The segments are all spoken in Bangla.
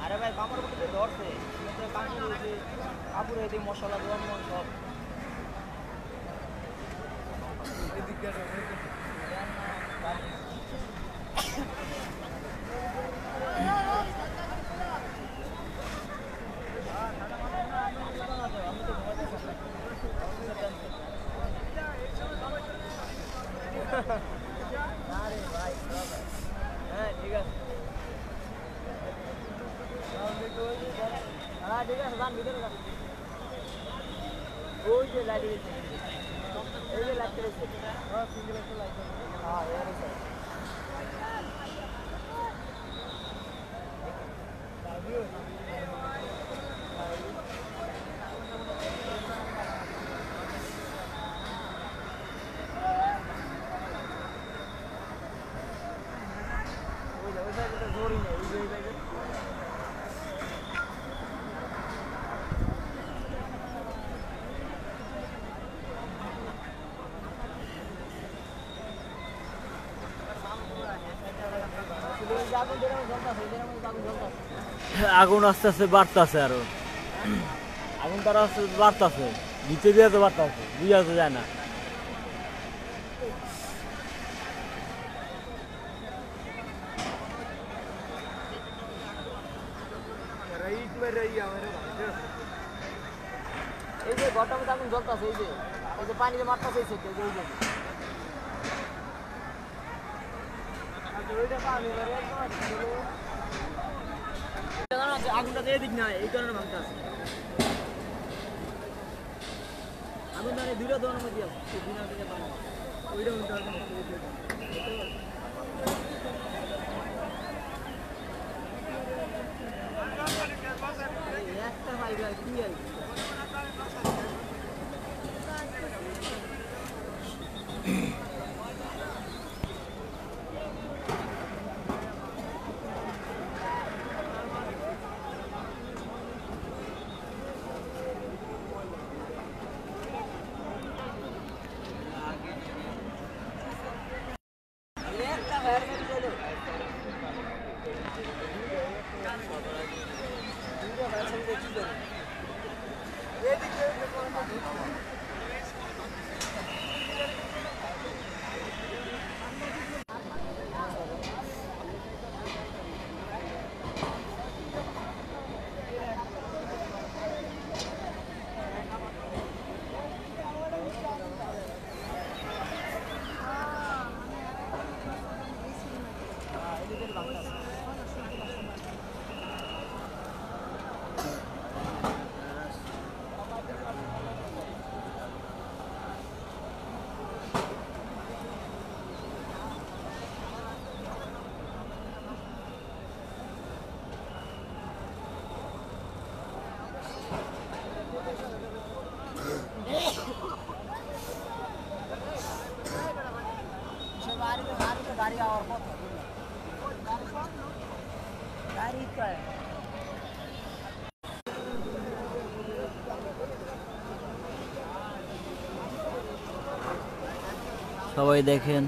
আরে ভাই কামড় করতে ধরছে কামড় হয়েছে কাপড় হয়েছে মশলা দোয়ান সব হ্যাঁ ঠিক আছে হ্যাঁ ঠিক আছে যান ভিতরে যান ওই যে লাইট রয়েছে এই যে লাইট রয়েছে হ্যাঁ সিঙ্গেল একটা লাইট হ্যাঁ এর আছে ওই সাইডে জোরই নেই ওই যে আগুন আস্তে আস্তে বাড়তেছে আরো আগুন তার আস্তে বাড়তেছে নিচে দিয়ে তো বাড়তেছে বুঝা তো যায় না এই যে ঘরটার মধ্যে আগুন জ্বলতেছে এই যে পানি যে মারতেছে এই যে আগুনটা দিয়ে দিক না এই কারণে ভাঙতে আছে আগুন মানে দুইটা দোকানের মধ্যে আছে ওইটা একটা ভাই ভাই কি আছে गाड़ी और गाड़ी का সবাই দেখেন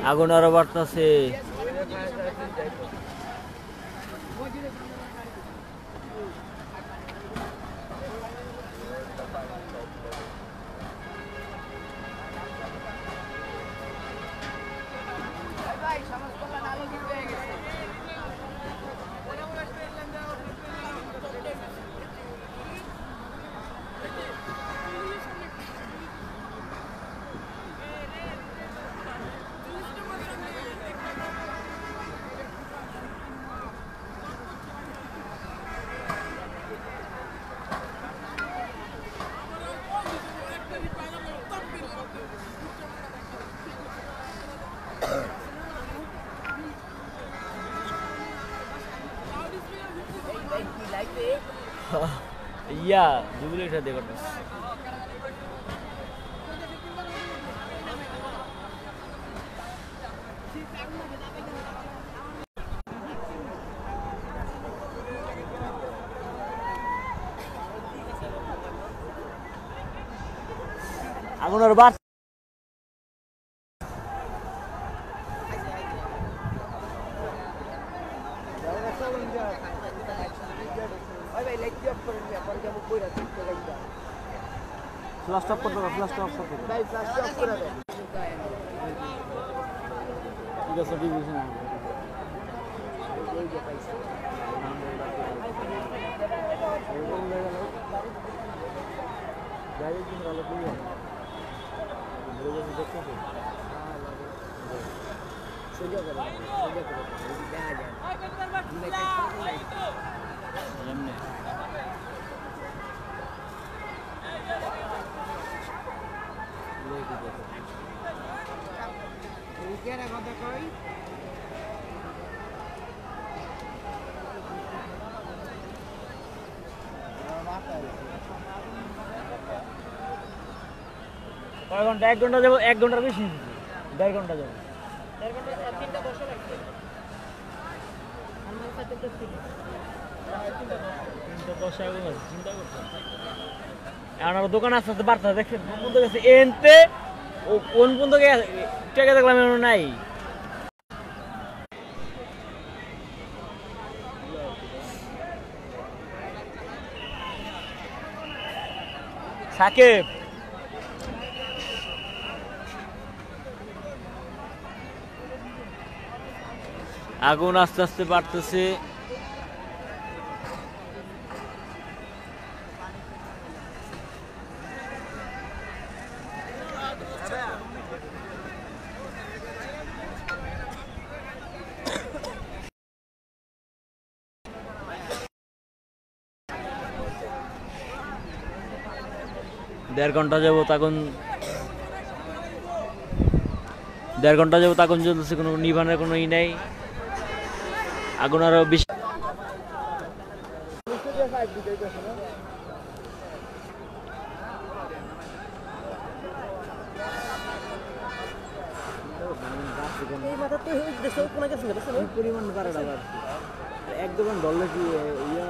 আগুন আরো বাড়তেছে। ইয়া জুবিলের সাথে কথা আগুন আর বাড়ছে। ফ্লাশ স্টপ করতে হবে, ফ্লাশ স্টপ করতে হবে। ভাই ফ্লাশ অফ করে দেন। ঠিক আছে, ঠিক আছে। এই যে পাইছি। গাড়ি কি ভালো দিয়ে বলে দেখতে হবে। সোজা করে দেখা যায়। এমনি কথা কই কয় ঘন্টা? 1 ঘন্টা যাবো, 1 ঘন্টার বেশি, 1.5 ঘন্টা যাবো। 1.5 ঘন্টা 3টা 10 লাগছে। আমার সাথে তো 3টা 10 আগুন আছে, চিন্তা করতে এখন আর দোকান আস্তে আস্তে বাড়তে দেখছেন কোন পর্যন্ত গেছে এনতে, ও কোন পর্যন্ত টেকে দেখলাম এমন নাই। সাকিব আগুন আস্তে আস্তে বাড়তেছে। দেড় ঘন্টা যাবত আগুন জ্বলতেছে, কোনো নিভানোর কোনো ই নাই। আগুন আরো বেশি। পরিমাণ বাড়াটা বাড়ছে, এক দোকান ধরলে কি ইয়ে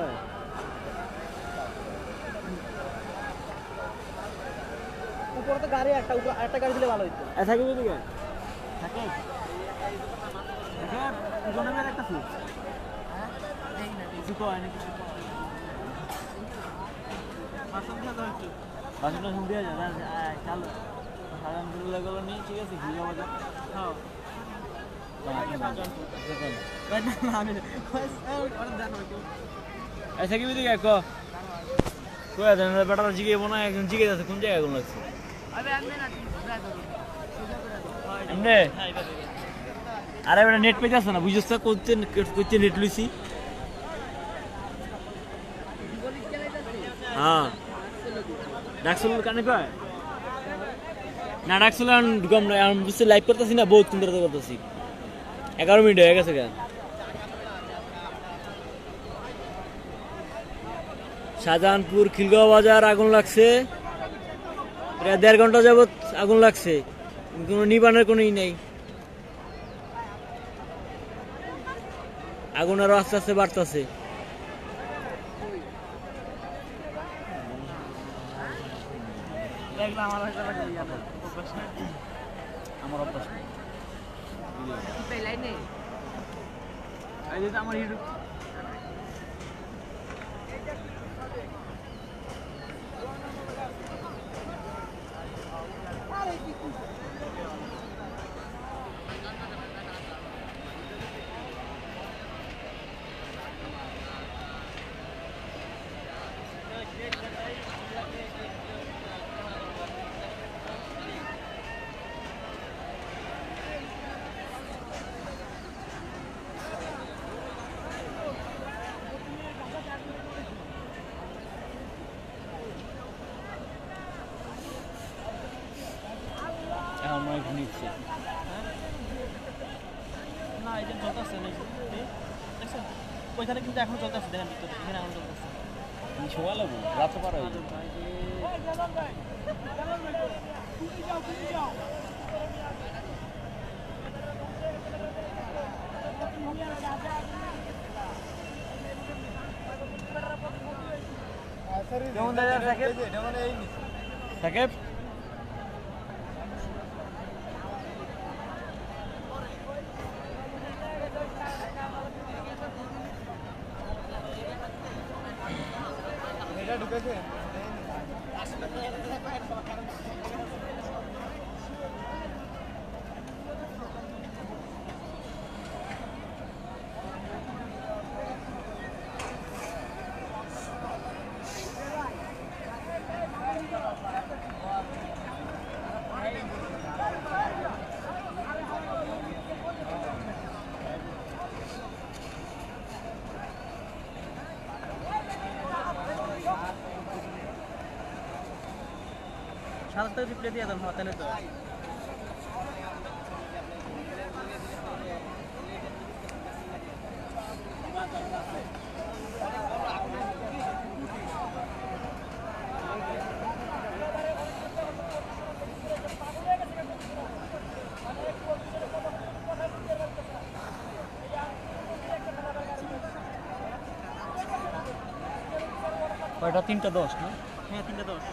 উপরে তো গাড়ি একটা গাড়ি দিলে ভালো হইতো। থাকে বুঝলি থাকে একটা সুইচ কিছু কয় না, কিছু বাসনটা শুনতে যায় চালো আলহামদুলিল্লাহ গেল নেই, ঠিক আছে ঘুরে বাজার। হ্যাঁ আচ্ছা কি বুঝলি বেটারা জিগে মনে হয় একজন জিগে যাচ্ছে কোন জায়গায় কোন লাগছে এমনি। আরে বেটা নেট পেয়ে যাচ্ছে না, বুঝছ করছে নেট লুইছি। হ্যাঁ ডাকসুল কানে কয় না, ডাকসুল কম না, আমি বুঝছি লাইভ করতেছি না, বহুত সুন্দর করতেছি। 11 মিনিট হয়ে গেছে কেন। শাহজাহানপুর খিলগাঁও বাজার আগুন লাগছে, প্রায় 1.5 ঘন্টা যাবত আগুন লাগছে, কোনো নিবানের কোনো ই নেই। আগুন আরো আস্তে আস্তে বাড়তেছে। এগুলো আমার হয়তো আমার অভ্যাস নেই। পেলাই নেই এই যে আমার ইউটিউব এখন মনে হয় ঘুমিয়েছে। না এই যে চলতেছে না দেখছেন ওইখানে কিন্তু এখন চলতেছে দেখেন ভিতরে এখানে এখন চলতেছে সময় লাগবো, রাত তো পার হয়ে যাবে। কেমন দাদা সাকিব সাকিব এটা ঢুকেছে সাত টাকা রিপ্লে দিয়ে দেন তাহলে তো কয়টা 3:10 না? হ্যাঁ 3:10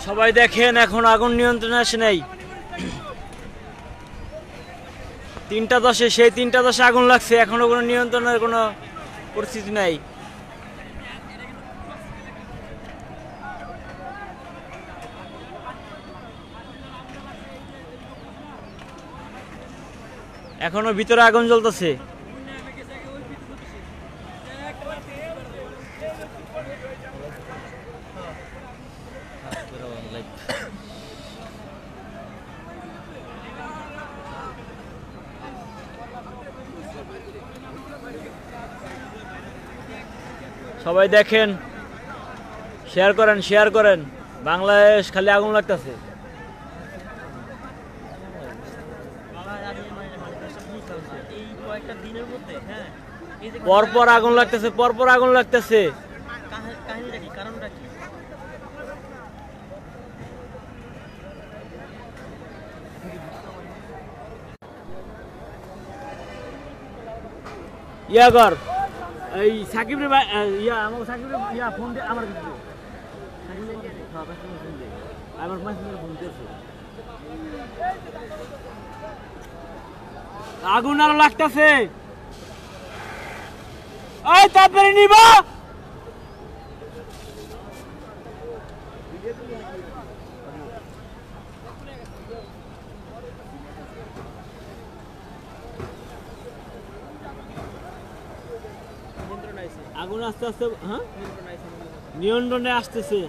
সবাই দেখেন এখন আগুন নিয়ন্ত্রণে আসে নাই। 3:10 সেই 3:10 আগুন লাগছে, এখনো কোনো নিয়ন্ত্রণের কোনো পরিস্থিতি নাই। এখনো ভিতরে আগুন জ্বলতেছে। সবাই দেখেন, শেয়ার করেন। বাংলাদেশ খালি আগুন লাগতেছে। পরপর আগুন লাগতেছে। কাহিনীটা কি কারণটা কি ইয়া কর এই সাকিব রে ইয়া আমার সাকিব রে ইয়া ফোন দে আমার কাছে সাকিব রে হ্যাঁ পাঁচ মিনিট ফোন দে আমার 5 মিনিট ফোন দিতেছে। আগুন আর লাগতেছে। এই তারপরে নিবা আগুন আস্তে আস্তে হ্যাঁ নিয়ন্ত্রণে আসতেছে,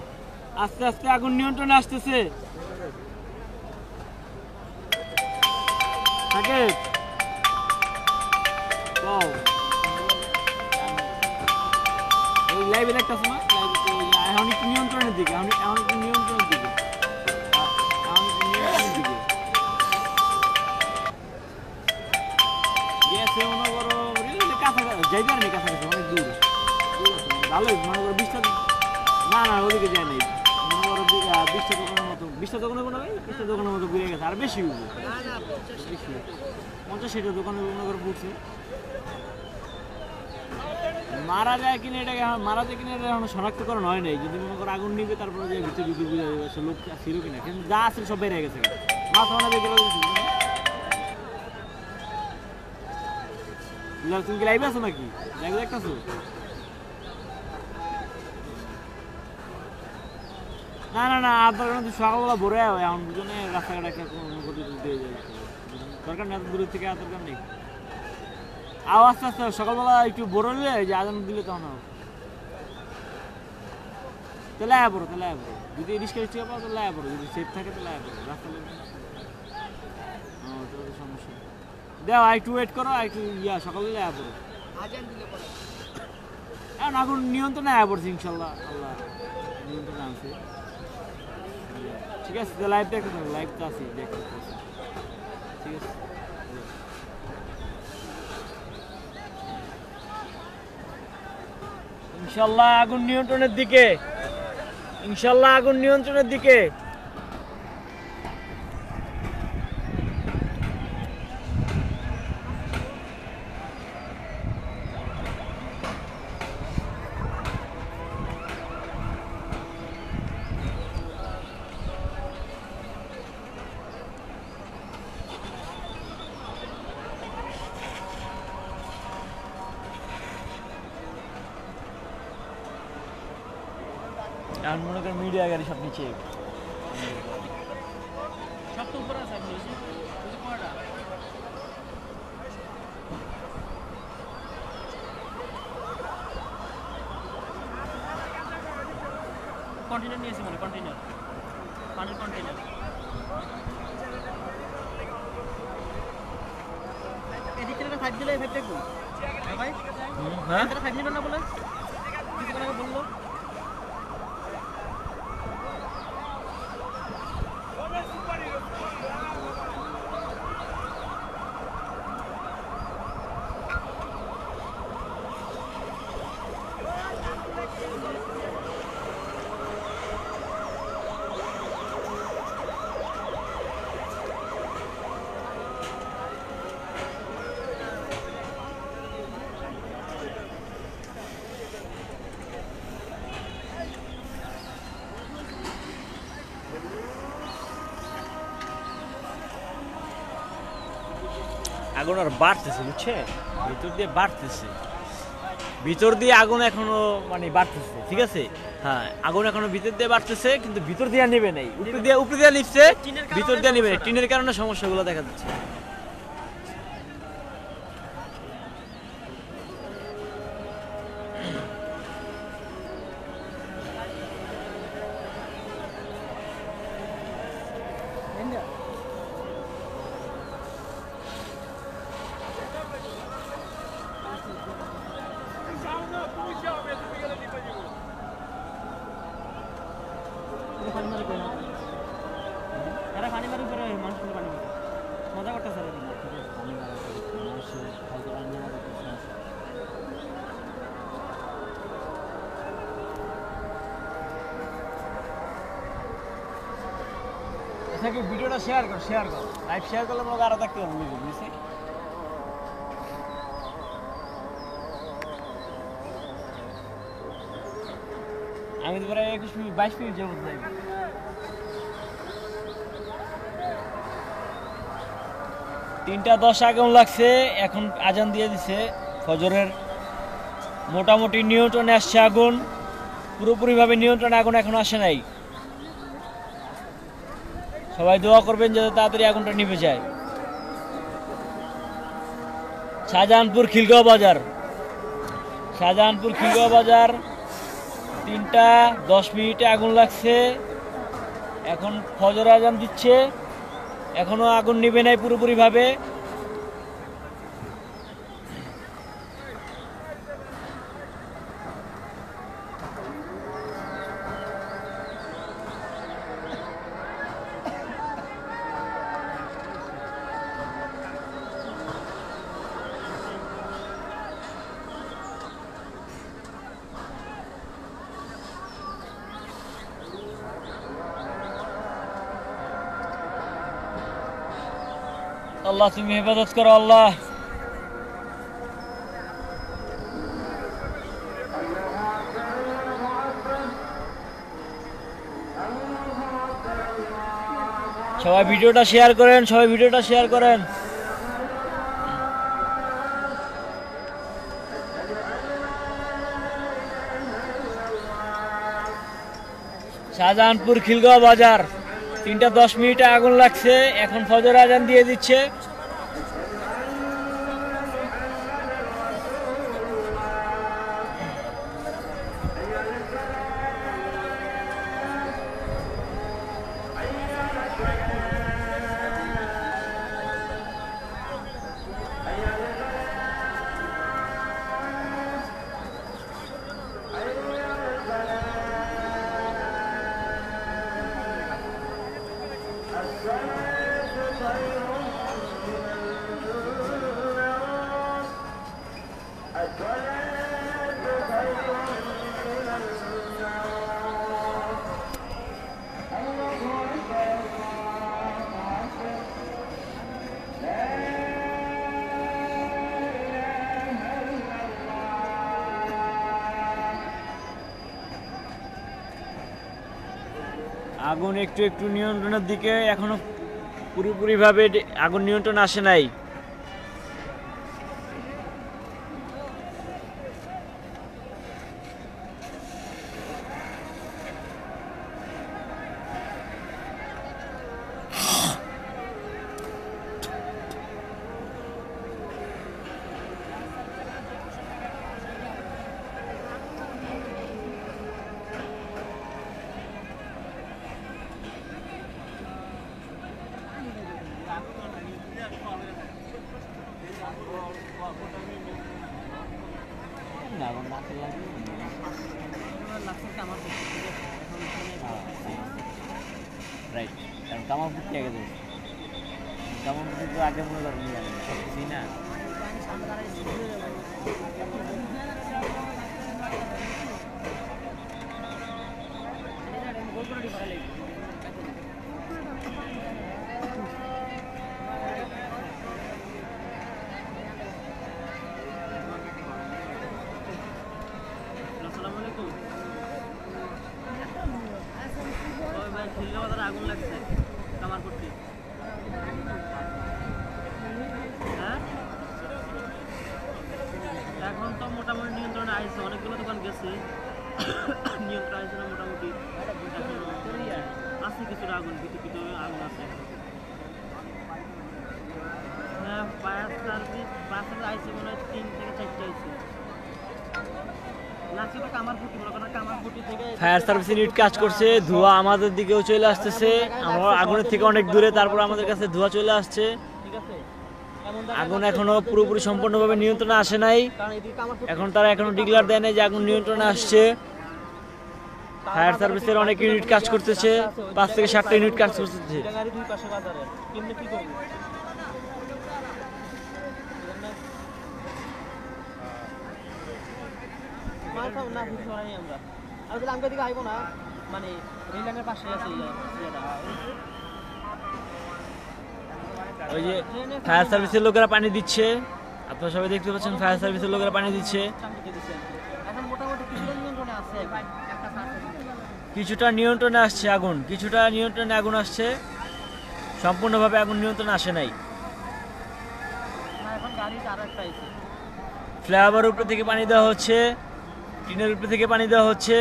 আস্তে আস্তে আগুন নিয়ন্ত্রণে আসতেছে। থাকে লাইভে দেখতেছ না, লাইভে এখন একটু নিয়ন্ত্রণের দিকে, এখন একটু নিয়ন্ত্রণের দিকে, এখন একটু নিয়ন্ত্রণের দিকে গেছে মনে করো কাছাকাছি যাইতে পারেনি, কাছাকাছি অনেক দূর ভালোই মনে করো 20টা, না না ওদিকে যায় নাই মনে করো 20টা দোকানের মতো, 20টা দোকানে কোনো 20টা দোকানের মতো ঘুরে গেছে, আর বেশি উঠবে, বেশি 50-60টা দোকানে মনে করো পড়ছে। মারা যায় কিনা এটাকে মারা যায় কিনা এটা এখন শনাক্তকরণ হয় নাই, যদি মনে করো আগুন নিবে তারপরে যে ভিতরে ঢুকে বুঝা যাবে সে লোক ছিল কিনা, কিন্তু যা আছে সব বেড়ে গেছে মাছ মানে দেখতে পাচ্ছি। তুমি কি লাইভ আছো নাকি? লাইভ দেখতেছো? না না না আপনার কারণে সকালবেলা ভরে হয় এখন দুজনে রাস্তাঘাট একটা কোনো গতি দিয়ে যায়, দরকার নেই এত দূরের থেকে এত দরকার নেই। আস্তে আস্তে সকালবেলা একটু বড় হলে যে আজান দিলে তখন তাহলে আয়া পড়ো, তাহলে আয়া পড়ো, যদি রিস্কা রিস্কা পাও তাহলে আয়া পড়ো, যদি সেফ থাকে তাহলে আয়া পড়ো, রাস্তা সমস্যা দেও একটু ওয়েট করো, একটু সকালে আয়া পড়ো, এখন আগুন নিয়ন্ত্রণে আয়া পড়ছে ইনশাল্লাহ, আল্লাহ নিয়ন্ত্রণে আছে। ঠিক আছে লাইভ দেখতে থাকো, লাইভ তো আছে দেখতে, ঠিক আছে। ইনশাল্লাহ আগুন নিয়ন্ত্রণের দিকে, ইনশাল্লাহ আগুন নিয়ন্ত্রণের দিকে। আর মনে করেন মিডিয়া গাড়ি সব নিচে সব তো উপরে আছে, কন্টেইনার নিয়েছি মানে কন্টেইনার, পানির কন্টেইনার এদিক থেকে সাইড দিলে এফেক্ট দেখবো ভাই। হ্যাঁ সাইড নেবেন না বলে কিছু আগে বললো। আগুন আর বাড়তেছে বুঝছে, ভিতর দিয়ে বাড়তেছে, ভিতর দিয়ে আগুন এখনো মানে বাড়তেছে, ঠিক আছে। হ্যাঁ আগুন এখনো ভিতর দিয়ে বাড়তেছে, কিন্তু ভিতর দিয়ে নেবে নাই, উপরে দিয়ে নিচ্ছে, ভিতর দিয়ে নেবে নাই, টিনের কারণে সমস্যাগুলো দেখা যাচ্ছে। মজা করতেছে ভিডিওটা শেয়ার কর, লাইভ শেয়ার করলে আমাকে আরো দেখতে পারবো বুঝছি। আমি তো প্রায় 21 মিনিট 22 মিনিট যাবো লাইভ। তিনটা 10 আগুন লাগছে, এখন আজান দিয়ে দিছে ফজরের, মোটামুটি নিয়ন্ত্রণে আসছে আগুন, পুরোপুরিভাবে নিয়ন্ত্রণে আগুন এখন আসে নাই। সবাই দোয়া করবেন যাতে তাড়াতাড়ি আগুনটা নিভে যায়। শাহজাহানপুর খিলগাঁও বাজার, শাহজাহানপুর খিলগাঁও বাজার 3টা 10 মিনিটে আগুন লাগছে, এখন ফজর আজান দিচ্ছে, এখনো আগুন নিভে নাই পুরোপুরিভাবে। আল্লাহ তুমি হেফাজত করো আল্লাহ। সবাই ভিডিওটা শেয়ার করেন, সবাই ভিডিওটা শেয়ার করেন। শাহজাহানপুর খিলগাঁও বাজার 3টা 10 মিনিটে আগুন লাগছে, এখন ফজর আজান দিয়ে দিচ্ছে। আগুন একটু একটু নিয়ন্ত্রণের দিকে, এখনো পুরোপুরিভাবে আগুন নিয়ন্ত্রণ আসে নাই। রাইট, কারণ কামাল ফুটতে আগে যাবে, কামাল ফুটে তো আগে মনে করেন না। আগুন লাগছে কামার করতে, হ্যাঁ এখন তো মোটামুটি নিয়ন্ত্রণে আসছে, অনেকগুলো দোকান গেছে নিয়ন্ত্রণ আসছে না মোটামুটি, আছে কিছুটা আগুন, কিছু আগুন আছে। হ্যাঁ ফায়ার সার্ভিস আইসি মনে হয় 3 থেকে 4টা আইসি। ফায়ার সার্ভিস ইউনিট কাজ করছে, ধোঁয়া আমাদের দিকেও চলে আসতেছে, আমরা আগুনের থেকে অনেক দূরে, তারপর আমাদের কাছে ধোঁয়া চলে আসছে। আগুন এখনো পুরোপুরি সম্পূর্ণভাবে নিয়ন্ত্রণে আসে নাই, এখন তারা এখনো ডিক্লেয়ার দেয় নাই যে আগুন নিয়ন্ত্রণে আসছে। ফায়ার সার্ভিসের অনেক ইউনিট কাজ করতেছে, 5 থেকে 7টা ইউনিট কাজ করতেছে। ওই যে ফায়ার সার্ভিসের লোকেরা পানি দিচ্ছে, আপনারা সবাই দেখতে পাচ্ছেন ফায়ার সার্ভিসের লোকেরা পানি দিচ্ছে। কিছুটা নিয়ন্ত্রণে আসছে আগুন, কিছুটা নিয়ন্ত্রণে আগুন আসছে, সম্পূর্ণভাবে আগুন নিয়ন্ত্রণে আসে নাই। ফ্লাইওভারের উপর থেকে পানি দেওয়া হচ্ছে, টিনের উপর থেকে পানি দেওয়া হচ্ছে,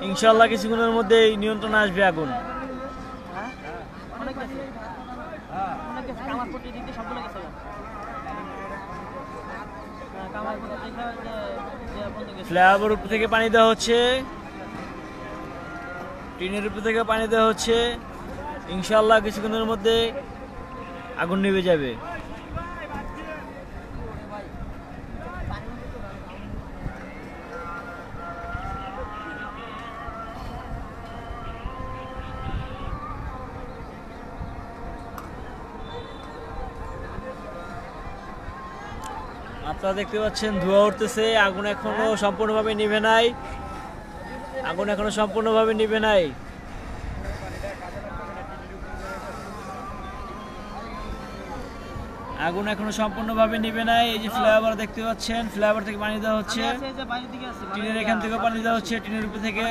ইনশাআল্লাহ কিছুক্ষণের মধ্যে নিয়ন্ত্রণে আসবে আগুন। ফ্লাইওভারের উপর থেকে পানি দেওয়া হচ্ছে, টিনের উপর থেকে পানি দেওয়া হচ্ছে, ইনশাআল্লাহ কিছুক্ষণের মধ্যে আগুন নিভে যাবে। আপনারা দেখতে পাচ্ছেন ধোঁয়া উঠতেছে, আগুন এখনো সম্পূর্ণভাবে নিভে নাই, আগুন এখনো সম্পূর্ণভাবে নিভে নাই। আগুন এখনো সম্পূর্ণভাবে নিভে নাই। এই যে ফ্লাইওভার দেখতে পাচ্ছেন, ফ্লাইওভার থেকে পানি দেওয়া হচ্ছে, টিনের এখান থেকে পানি দেওয়া হচ্ছে, টিনের উপর থেকে,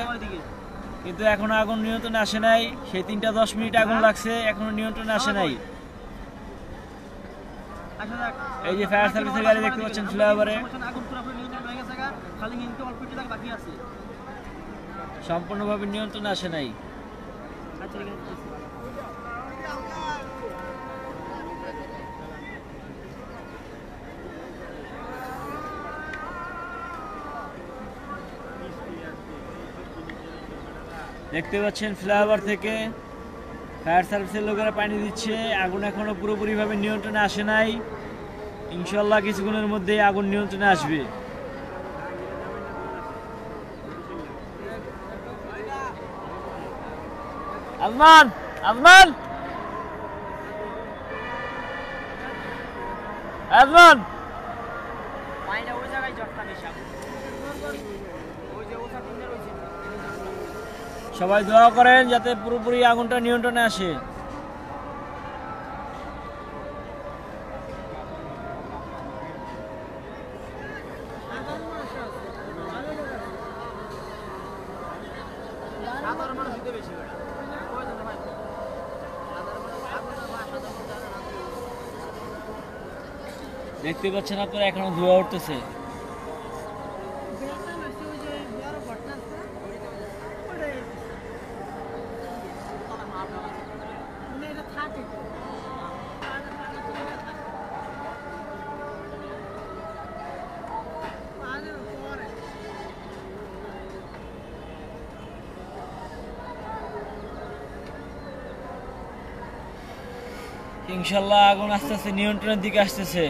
কিন্তু এখনো আগুন নিয়ন্ত্রণে আসে নাই। সেই 3টা 10 মিনিট আগুন লাগছে, এখনো নিয়ন্ত্রণে আসে নাই। এই যে ফায়ার সার্ভিসের গাড়ি দেখতে পাচ্ছেন ফ্লাইওভারে, সম্পূর্ণভাবে নিয়ন্ত্রণে আসে নাই। দেখতে পাচ্ছেন ফ্লাইওভার থেকে ফায়ার সার্ভিসের লোকেরা পানি দিচ্ছে, আগুন এখনো পুরোপুরিভাবে নিয়ন্ত্রণে আসে নাই। ইনশাল্লাহ কিছুক্ষণের মধ্যেই আগুন নিয়ন্ত্রণে আসবে। আজমান, আজমান, আজমান, সবাই দোয়া করেন যাতে পুরোপুরি আগুনটা নিয়ন্ত্রণে আসে। দেখতে পাচ্ছেন আপনারা এখনো ধোঁয়া উঠতেছে। ইনশাল্লাহ আগুন আস্তে আস্তে নিয়ন্ত্রণের দিকে আসতেছে।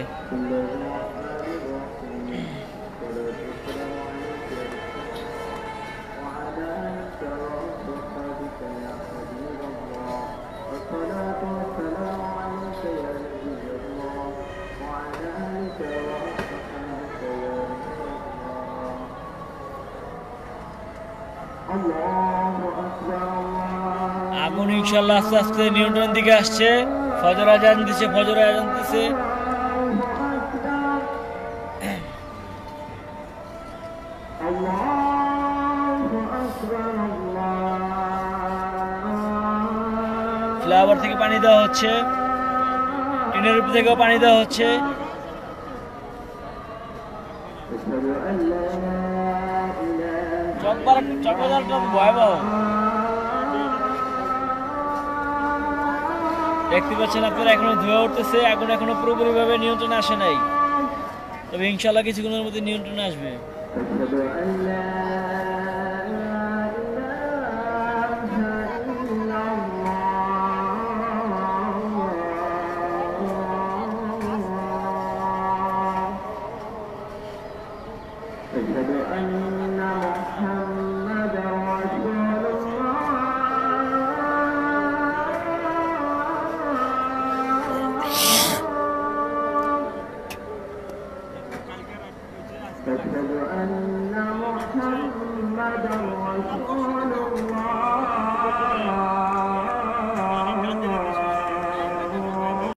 আগুন ইনশাল্লাহ আস্তে আস্তে নিয়ন্ত্রণের দিকে আসছে। ফজর আজান দিছে, ফজর আজান দিছে। ফ্লাইওভার থেকে পানি দেওয়া হচ্ছে, টিনের উপর থেকেও পানি দেওয়া হচ্ছে। চকবাজারটা ভয়াবহ। দেখতে পাচ্ছেন আপনারা এখনো ধোঁয়া উঠতেছে, আগুন এখনো পুরোপুরিভাবে নিয়ন্ত্রণে আসে নাই, তবে ইনশাল্লাহ কিছুক্ষণের মধ্যে নিয়ন্ত্রণে আসবে। أشهد أن محمدا رسول